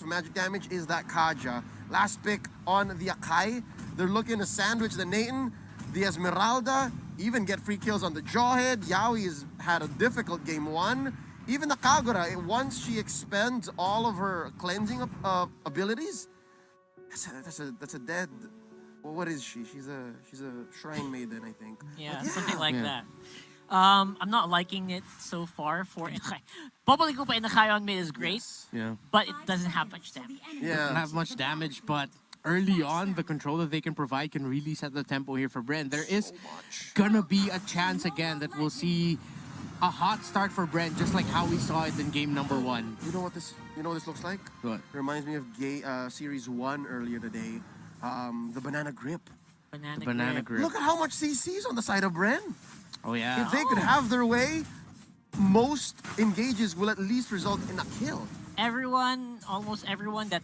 for magic damage is that Kaja. Last pick on the Akai. They're looking to sandwich the Nathan. The Esmeralda even get free kills on the Jawhead. Yaoi has had a difficult game 1. Even the Kagura, once she expends all of her cleansing abilities, that's a dead. Well, what is she? She's a shrine maiden, I think. Yeah, something like that. I'm not liking it so far for Nxpe. Probably ko pa Nxpe on mid is great, but it doesn't have much damage. Yeah, doesn't have much damage, but early on, the control that they can provide can really set the tempo here for Bren. There is gonna be a chance again that we'll see a hot start for Bren, just like how we saw it in game number 1. You know what this looks like? What? It reminds me of series 1 earlier today. The banana grip. Banana grip. Look at how much CC's on the side of Bren. Oh yeah. If they could have their way, most engages will at least result in a kill. Almost everyone that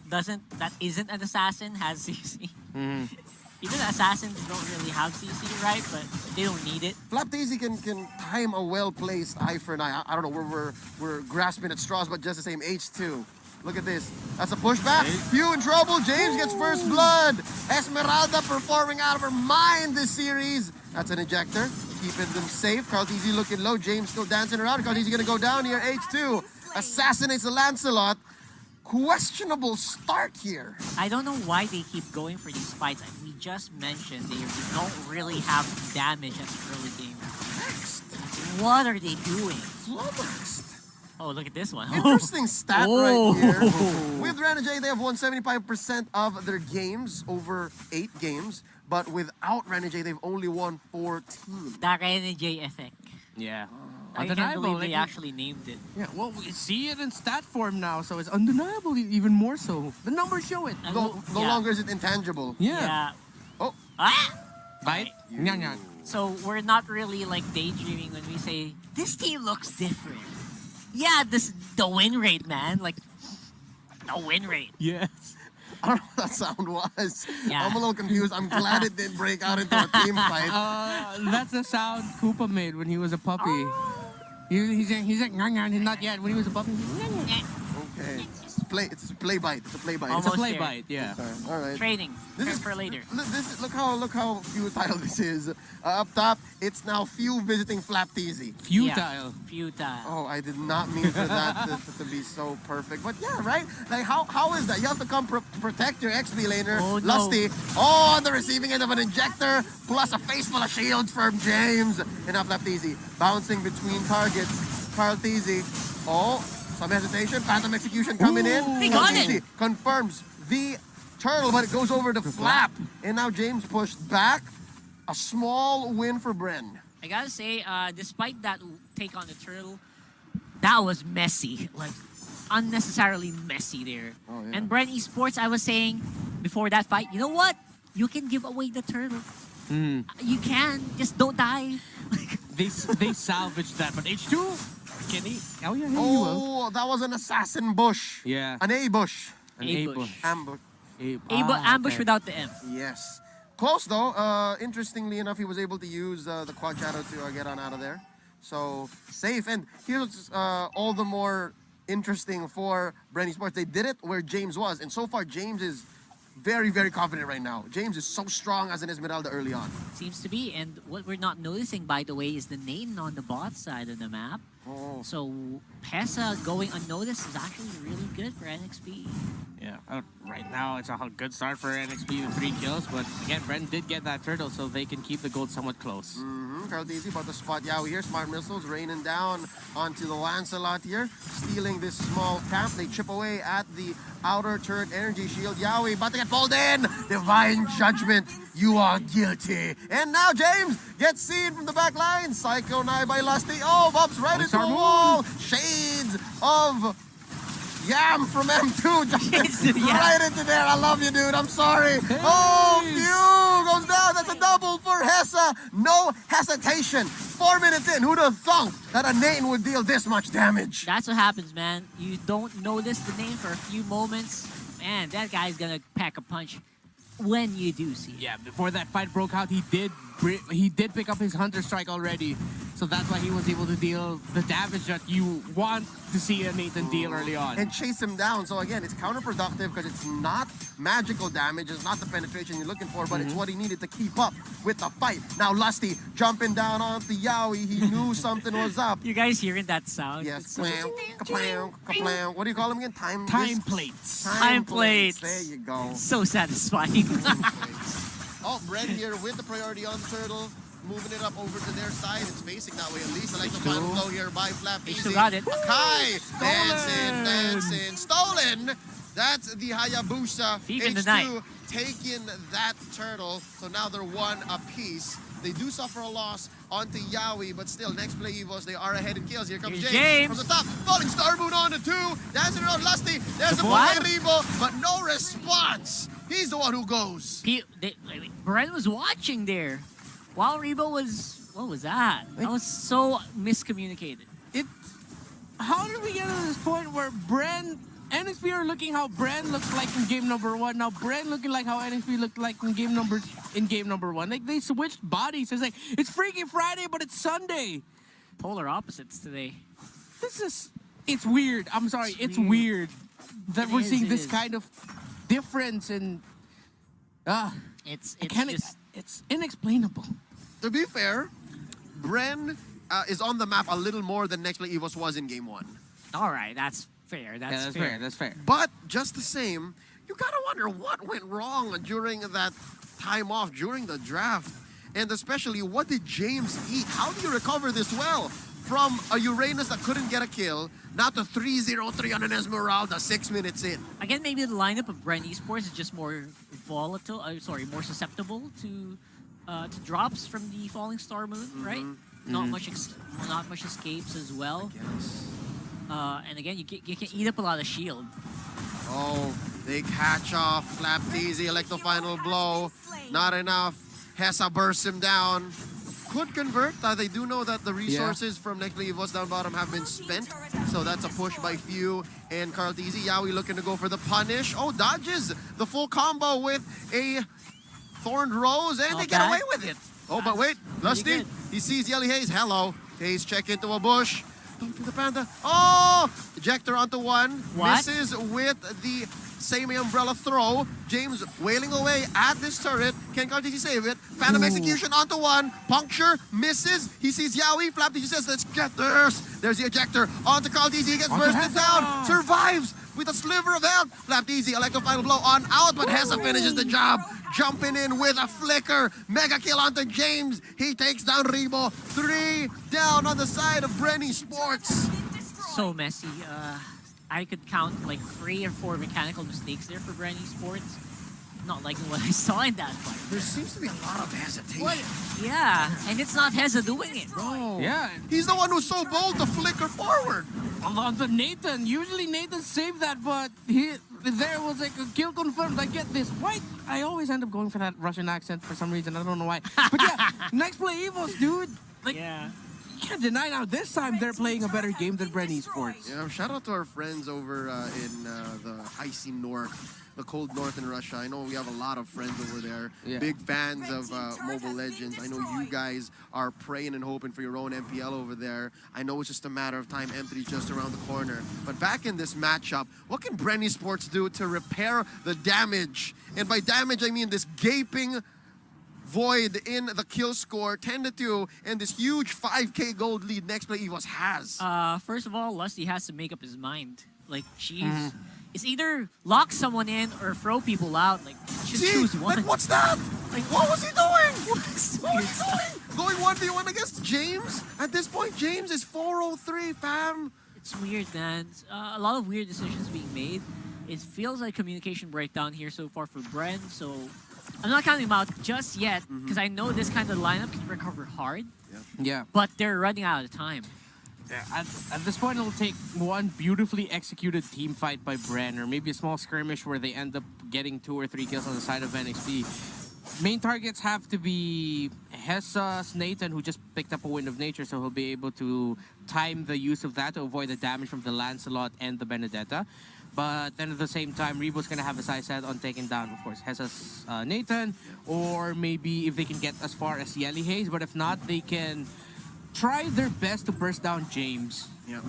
isn't an assassin has CC. Even assassins don't really have CC, right? But they don't need it. Flapdaisy can time a well-placed eye for an eye. I don't know, we're grasping at straws, but just the same. H2. Look at this. That's a pushback. Few in trouble. James gets first blood. Esmeralda performing out of her mind this series. That's an ejector. Keeping them safe. Carlteasy looking low. James still dancing around. Carlteasy gonna go down here. H2 assassinates the Lancelot. Questionable start here. I don't know why they keep going for these fights. We just mentioned they don't really have damage at the early game. What are they doing? Flummoxed. Oh, look at this one. Interesting stat right here. With Renegade, they have won 75% of their games over 8 games. But without Renegade, they've only won 14. The Renegade effect. Yeah. I can't believe they actually named it. Yeah, well, we see it in stat form now, so it's undeniable, even more so. The numbers show it. No longer is it intangible. Yeah. Oh. Ah! Right? So we're not really like daydreaming when we say, this team looks different. Yeah, the win rate, man. Like, the win rate. Yes. I don't know what that sound was. Yeah. I'm a little confused. I'm glad it didn't break out into a team fight. That's the sound Koopa made when he was a puppy. He's like, not yet. When he was a puppy, Okay. It's a play bite. It's a play bite. It's a play bite, yeah. All right. Training. This is for later. Look how futile this is. Up top, it's now Few visiting Flapteasy. Futile. Yeah, futile. Oh, I did not mean for that to be so perfect. But yeah, right? Like, how is that? You have to come protect your XP laner. Oh, no. Lusty. Oh, on the receiving end of an injector, plus a face full of shields from James. And now Flapteasy bouncing between targets. Carlteasy. Oh. Some hesitation, Phantom Execution coming in. They got it. Confirms the turtle, but it goes over to Flap. And now James pushed back. A small win for Bren. I gotta say, despite that take on the turtle, that was messy. Like, unnecessarily messy there. Oh, yeah. And Bren Esports, I was saying before that fight, you know what? You can give away the turtle. You can. Just don't die. They salvaged that, but H2... Can he? Oh, yeah, he will. Oh, that was an assassin bush. Yeah. An A-bush. An A-bush. Ambush. Ambush without the M. Yes. Close, though. Interestingly enough, he was able to use the quad shadow to get on out of there. So, safe. And here's all the more interesting for Bren Esports. They did it where James was. And so far, James is very, very confident right now. James is so strong as an Esmeralda early on. Seems to be. And what we're not noticing, by the way, is the name on the bot side of the map. Oh. So Pesa going unnoticed is actually really good for Nxpe. Yeah, right now it's a good start for Nxpe with 3 kills, but again, Bren did get that turtle, so they can keep the gold somewhat close. Carlteasy about to spot Yaoi here. Smart missiles raining down onto the Lancelot here, stealing this small camp. They chip away at the outer turret energy shield. Yaoi about to get pulled in. Divine judgment. You are guilty. And now James gets seen from the back line. Psycho Knife by Lusty. Oh, bumps right into the wall. Shades of Yam from M2 just right into there. I love you, dude. I'm sorry. Hey. Oh, Few goes down. That's a double for Hessa. No hesitation. 4 minutes in. Who'd have thunk that a Nathan would deal this much damage? That's what happens, man. You don't notice the name for a few moments. Man, that guy's gonna pack a punch when you do see it. Yeah, before that fight broke out, he did pick up his Hunter Strike already. So that's why he was able to deal the damage that you want to see a Nathan deal early on. And chase him down. So again, it's counterproductive because it's not magical damage, it's not the penetration you're looking for, but it's what he needed to keep up with the fight. Now Lusty jumping down onto Yowie, he knew something was up. You guys hearing that sound? Yes, It's so- kaplam, kaplam, kaplam. What do you call them again? Time plates. Time plates. There you go. So satisfying. Oh, Bren here with the priority on the turtle. Moving it up over to their side. It's facing that way at least. I like the final blow here by Flap They Easy. still got it. Kai dancing. Stolen. That's the Hayabusa. Thief in the night. H2 taking that turtle. So now they're one apiece. They do suffer a loss onto Yowie, but still, next play Evos, they are ahead in kills. Here comes Here's James James. from the top. Falling Star Moon on the 2. Dancing around Lusty. There's the boy What? Rebo, but no response. He's the one who goes. Bren was watching there. While Rebo was... What was that? That was so miscommunicated. How did we get to this point where Bren, Nxpe are looking how Bren looked like in game number 1. Now Bren looking like how Nxpe looked like in game number 1. Like they switched bodies. It's like it's Freaky Friday, but it's Sunday. Polar opposites today. It's weird. I'm sorry, it's weird that we're seeing this is. kind of difference in. It's It's inexplainable. To be fair, Bren is on the map a little more than Next Play Evos was in game 1. all right. That's fair. That's fair. That's fair. But just the same, you gotta wonder what went wrong during that time off, during the draft. And especially, what did James eat? How do you recover this well? From a Uranus that couldn't get a kill, now to 3-0-3 on an Esmeralda 6 minutes in. Again, maybe the lineup of Bren Esports is just more volatile. More susceptible to drops from the falling star moon, right? Not much escapes as well. Yes. And again, you can eat up a lot of shield. Oh, they catch off. Flap easy, like the final blow. Not enough. Hessa bursts him down. Could convert. They do know that the resources from Next Play Evos down bottom have been spent. So that's a push by Few and Carl Easy. Yowie looking to go for the punish. Oh, dodges the full combo with a Thorned Rose, and they get away with it. Oh, but wait, Lusty, good. he sees Yelly Hayes. Hello. Hayes check into a bush. Into the panda. Oh! Ejector onto one. What? Misses with the same umbrella throw. James wailing away at this turret. Can Cartesi save it? Phantom execution onto one. Puncture. Misses. He sees Yowie. Flap DG says, let's get this. There's the ejector. Onto Cartesi. He gets bursted down. Survives with a sliver of health. Flap DG, Electro final blow on out, but Hessa finishes the job. Jumping in with a flicker. Mega kill onto James. He takes down Rebo. 3 down on the side of Bren Sports. So messy. I could count like 3 or 4 mechanical mistakes there for Bren Esports. Not liking what I saw in that fight. There seems to be a lot of hesitation. Yeah, and it's not Heza doing it. Bro. Yeah. He's the one who's so bold to flicker forward. On to Nathan. Usually Nathan saved that, but there was like a kill confirmed. I get this. Why? I always end up going for that Russian accent for some reason. I don't know why. But yeah, Next Play Evos, dude. Like, Yeah. you can't deny now. This time they're playing a better game than Bren Esports. Yeah, shout out to our friends over in the icy north, the cold north in Russia. I know we have a lot of friends over there. Yeah. Big fans of Mobile Legends. I know you guys are praying and hoping for your own MPL over there. I know it's just a matter of time. M3's just around the corner. But back in this matchup, what can Bren Sports do to repair the damage? And by damage, I mean this gaping void in the kill score, 10-2, and this huge 5K gold lead Next Play Evos has. First of all, Lusty has to make up his mind. Like, jeez. It's either lock someone in or throw people out. Like, just choose one. Like, what's that? Like, what was he doing? What What's was he doing? Going 1v1 against James? At this point, James is 403, fam. It's weird, man. A lot of weird decisions being made. It feels like communication breakdown here so far for Bren, so I'm not counting him out just yet, because I know this kind of lineup can recover hard, Yeah. but they're running out of time. Yeah, at this point, it'll take one beautifully executed team fight by Bren, or maybe a small skirmish where they end up getting 2 or 3 kills on the side of Nxpe. Main targets have to be Hessa's Nathan, who just picked up a Wind of Nature, so he'll be able to time the use of that to avoid the damage from the Lancelot and the Benedetta. But then at the same time, Rebo's going to have his eyes set on taking down, of course, Hessa's Nathan, or maybe if they can get as far as Yelly Hayes, but if not, they can try their best to burst down James. Yeah.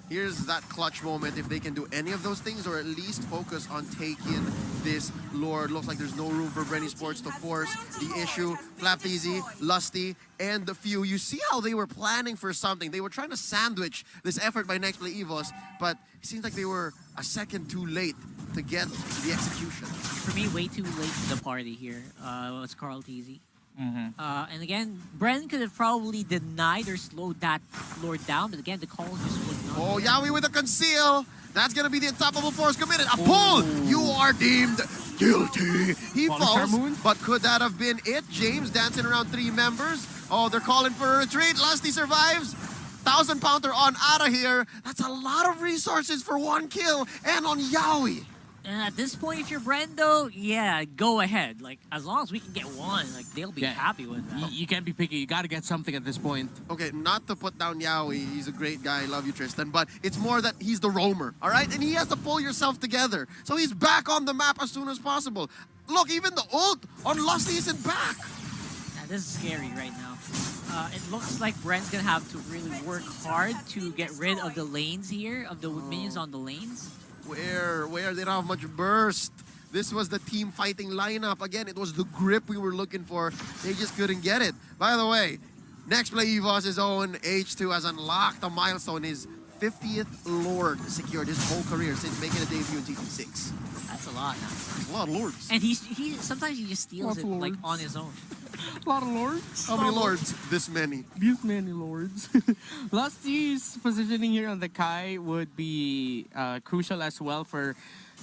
Here's that clutch moment if they can do any of those things or at least focus on taking this Lord. Looks like there's no room for Bren Esports to force the issue. Flapped Easy, Lusty, and the few. You see how they were planning for something. They were trying to sandwich this effort by Nxpe Evos, but it seems like they were a second too late to get the execution. For me, way too late to the party here. Was Carl Teasy. And again, Bren could have probably denied or slowed that Lord down, but again, the call just was not. Oh, Yawi with a conceal. That's going to be the unstoppable force committed. A pull! You are deemed guilty. He falls, but could that have been it? James dancing around 3 members. Oh, they're calling for a retreat. Lusty survives. 1,000-pounder on out of here. That's a lot of resources for 1 kill. And on Yawi. And at this point, if you're Bren, though, yeah, go ahead. Like, as long as we can get 1, like, they'll be happy with that. You can't be picky. You got to get something at this point. Okay, not to put down Yawi. He's a great guy. Love you, Tristan. But it's more that he's the roamer, all right? And he has to pull yourself together. So he's back on the map as soon as possible. Look, even the ult on Lusty isn't back. Yeah, this is scary right now. It looks like Bren's going to have to really work hard to get rid of the lanes here, of the minions on the lanes. Where they don't have much burst. This was the team fighting lineup. Again, it was the grip we were looking for. They just couldn't get it. By the way, Nxpe Evos' own H2 has unlocked a milestone. His 50th Lord secured his whole career since making a debut in T6. That's a lot now. That's a lot of Lords. And he sometimes he just steals it like on his own. A lot of Lords. How many Lords? This many. This many Lords. Lusty's positioning here on the Kai would be crucial as well for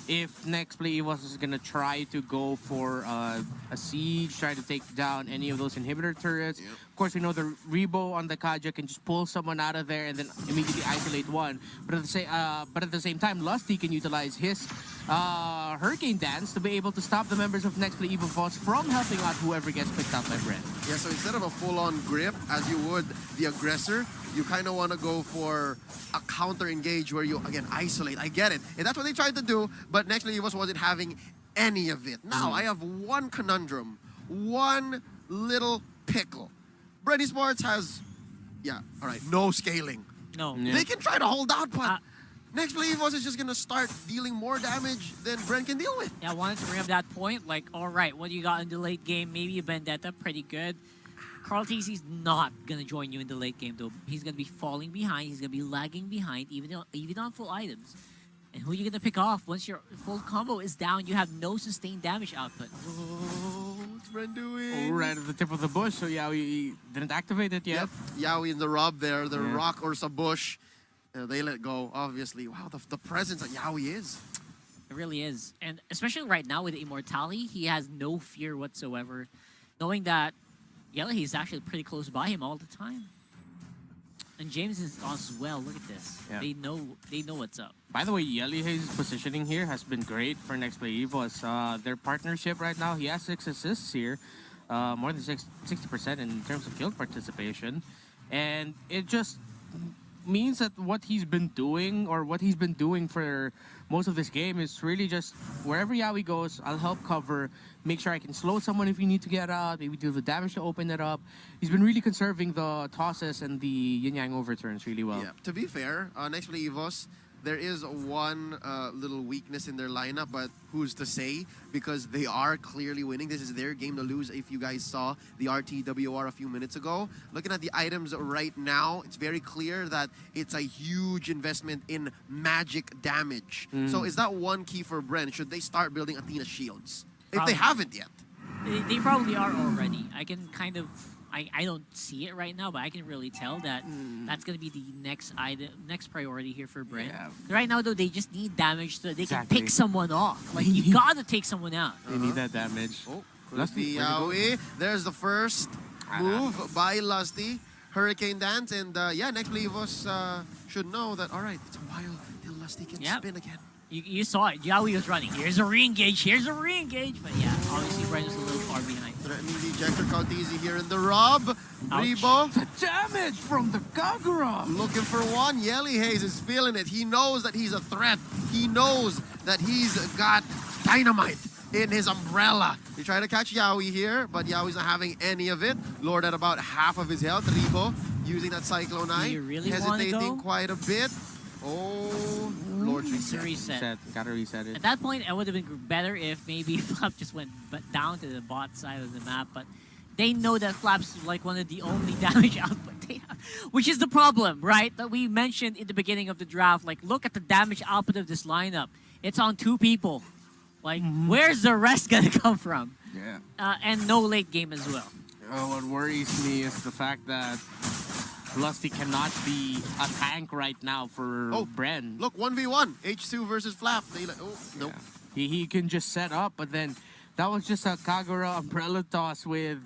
if Nxpe Evos is going to try to go for a siege, try to take down any of those inhibitor turrets. Yep. Of course, we know the Rebo on the Kaja can just pull someone out of there and then immediately isolate one. But at the same time, Lusty can utilize his Hurricane Dance to be able to stop the members of Nxpe Evos from helping out whoever gets picked up by Bren. Yeah, so instead of a full-on grip, as you would the aggressor, you kind of want to go for a counter-engage where you, again, isolate. I get it. And that's what they tried to do, but Nxpe Evos wasn't having any of it. Now, I have one conundrum, one little pickle. Bren Esports has, no scaling. No. Yeah. They can try to hold out, but Nxpe Evos is just going to start dealing more damage than Bren can deal with. Yeah, I wanted to bring up that point. Like, all right, what do you got in the late game? Maybe a Vendetta, pretty good. Carl TC's not going to join you in the late game, though. He's going to be falling behind. He's going to be lagging behind, even on full items. And who are you going to pick off? Once your full combo is down, you have no sustained damage output. Oh, what's Bren doing? Oh, right at the tip of the bush, so yeah, we didn't activate it yet. Yep. Yawi in the rub there, the rock or some bush. They let go, obviously. Wow, the presence that Yawi is. It really is. And especially right now with Immortality, he has no fear whatsoever. Knowing that Yellow is actually pretty close by him all the time. And James is as well. Look at this. Yeah. They know what's up. By the way, Yeli's positioning here has been great for Nxpe Evos. Their partnership right now, he has 6 assists here. More than 60% in terms of kill participation. And it just means that what he's been doing for most of this game is really just wherever Yawi goes, I'll help cover, make sure I can slow someone if you need to get out, maybe do the damage to open it up. He's been really conserving the tosses and the yin-yang overturns really well. Yeah. To be fair, Nxpe Evos, there is one little weakness in their lineup, but who's to say? Because they are clearly winning. This is their game to lose. If you guys saw the RTWR a few minutes ago, looking at the items right now, it's very clear that it's a huge investment in magic damage. So is that one key for Bren? Should they start building Athena shields? If they haven't yet. They probably are already. I can kind of... I don't see it right now, but I can really tell that that's going to be the next priority here for Bren. Yeah. Right now, though, they just need damage so they Exactly. can pick someone off. Like, you got to take someone out. They need that damage. Oh, Lusty, Yawi. There's the first move by Lusty. Hurricane Dance. And Nxpe Evos should know that, all right, it's a while till Lusty can spin again. You saw it. Yawi was running. Here's a re-engage. Here's a re-engage. But yeah, obviously Bren was a little far behind. Threatening the ejector count easy here in the rub. Rebo The damage from the Kagura! looking for one. Yelly Hayes is feeling it. He knows that he's a threat. He knows that he's got dynamite in his umbrella. They try to catch Yawi here, but Yawi's not having any of it. Lord at about half of his health. Rebo using that Cyclone Eye. you really wanna hesitating go? quite a bit. Oh, Lord's It's a reset. reset. Gotta reset it. At that point, it would have been better if maybe Flap just went down to the bot side of the map, but they know that Flap's like one of the only damage output they have, which is the problem, right? That we mentioned in the beginning of the draft. Like, look at the damage output of this lineup. It's on 2 people. Like, where's the rest gonna come from? Yeah. And no late game as well. What worries me is the fact that Lusty cannot be a tank right now for Bren. Look, 1v1. H2 versus Flap. They like, oh, nope. He can just set up, but then that was just a Kagura umbrella toss with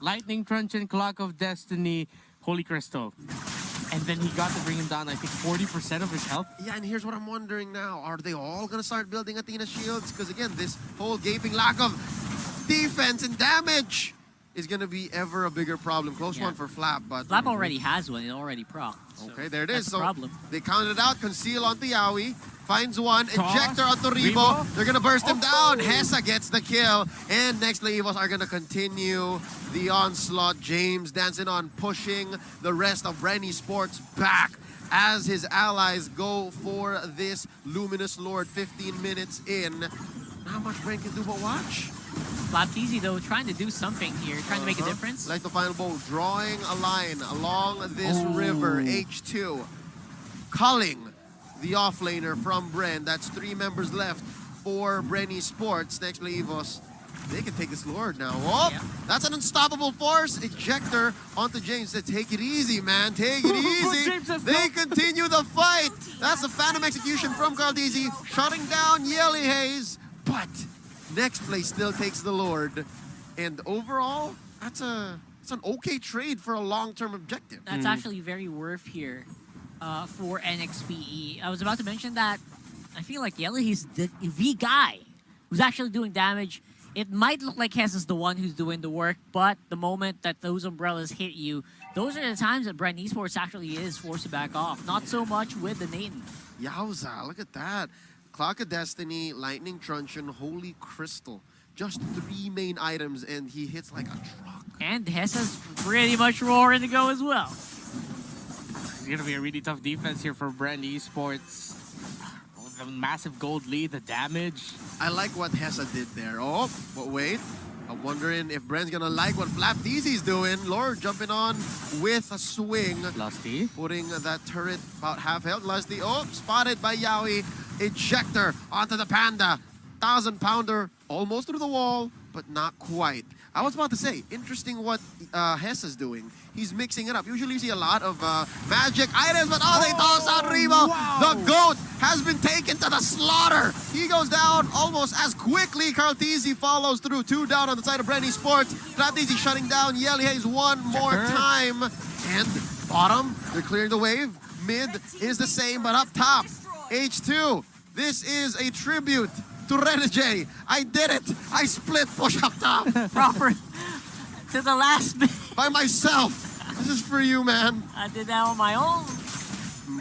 Lightning Truncheon, Clock of Destiny, Holy Crystal. And then he got to bring him down, I think, 40% of his health. Yeah, and here's what I'm wondering now. Are they all going to start building Athena shields? Because again, this whole gaping lack of defense and damage is going to be ever a bigger problem. Close one for Flap, but... Flap already has one. It already proc. So okay, there it is. that's the So problem. they counted it out. Conceal onto Yawi. Finds one. Toss. Ejector onto Rebo. Rebo. They're going to burst him down. Hessa gets the kill. And Nxpe Evos are going to continue the onslaught. James dancing on, pushing the rest of Bren Esports back as his allies go for this Luminous Lord 15 minutes in. Not much Bren can do but watch. Baptiste, though, trying to do something here, trying to make a difference. Like the final bow, drawing a line along this river, H2. Culling the offlaner from Bren. That's 3 members left for Bren Esports. Nxpe Evos, they can take this Lord now. Oh, Yeah. that's an unstoppable force. Ejector onto James. Said, take it easy, man. Take it easy. James says They no. continue the fight. That's a Phantom execution from Caldezi, shutting down Yelly Haze. But Nxpe still takes the Lord. And overall, it's an okay trade for a long-term objective. That's actually very worth here for NXPE. I was about to mention that I feel like Yellow, he's the guy who's actually doing damage. It might look like Hess is the one who's doing the work, but the moment that those umbrellas hit you, those are the times that Bren Esports actually is forced to back off. Not so much with the Nathan. Yowza, look at that. Clock of Destiny, Lightning Truncheon, Holy Crystal. Just 3 main items, and he hits like a truck. And Hess is pretty much roaring to go as well. It's going to be a really tough defense here for Bren Esports. The massive gold lead, the damage. I like what Hessa did there. Oh, but wait. I'm wondering if Bren's gonna like what Flap DZ's doing. Lord jumping on with a swing. Lusty. Putting that turret about half health. Lusty, oh, spotted by Yawi. Ejector onto the Panda. 1,000-pounder almost through the wall, but not quite. I was about to say, interesting what Hess is doing. He's mixing it up. Usually you see a lot of magic items, but they toss out Rebo. Wow. The GOAT has been taken to the slaughter. He goes down almost as quickly. Caldezi follows through. 2 down on the side of Bren Esports. Caldezi shutting down Yelly Haze one more time. And bottom, they're clearing the wave. Mid is the same, but up top, H2. This is a tribute to Renegade. I did it. I split push up top. Proper to the last minute. By myself. This is for you, man. I did that on my own.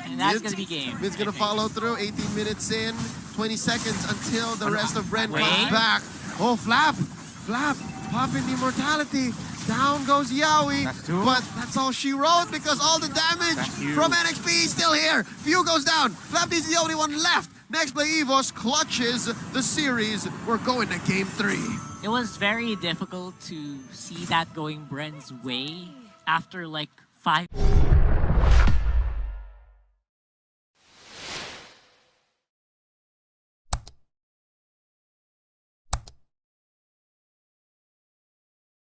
And that's going to be game. Mid's going to follow through. 18 minutes in. 20 seconds until the rest of Bren Wait. comes back. Oh, Flap. Flap. Popping the immortality. Down goes Yawi. That's 2. But that's all she wrote because all the damage That's huge. from NXP is still here. Few goes down. Flap is the only one left. Nxpe Evos clutches the series. We're going to game 3. It was very difficult to see that going Bren's way after like 5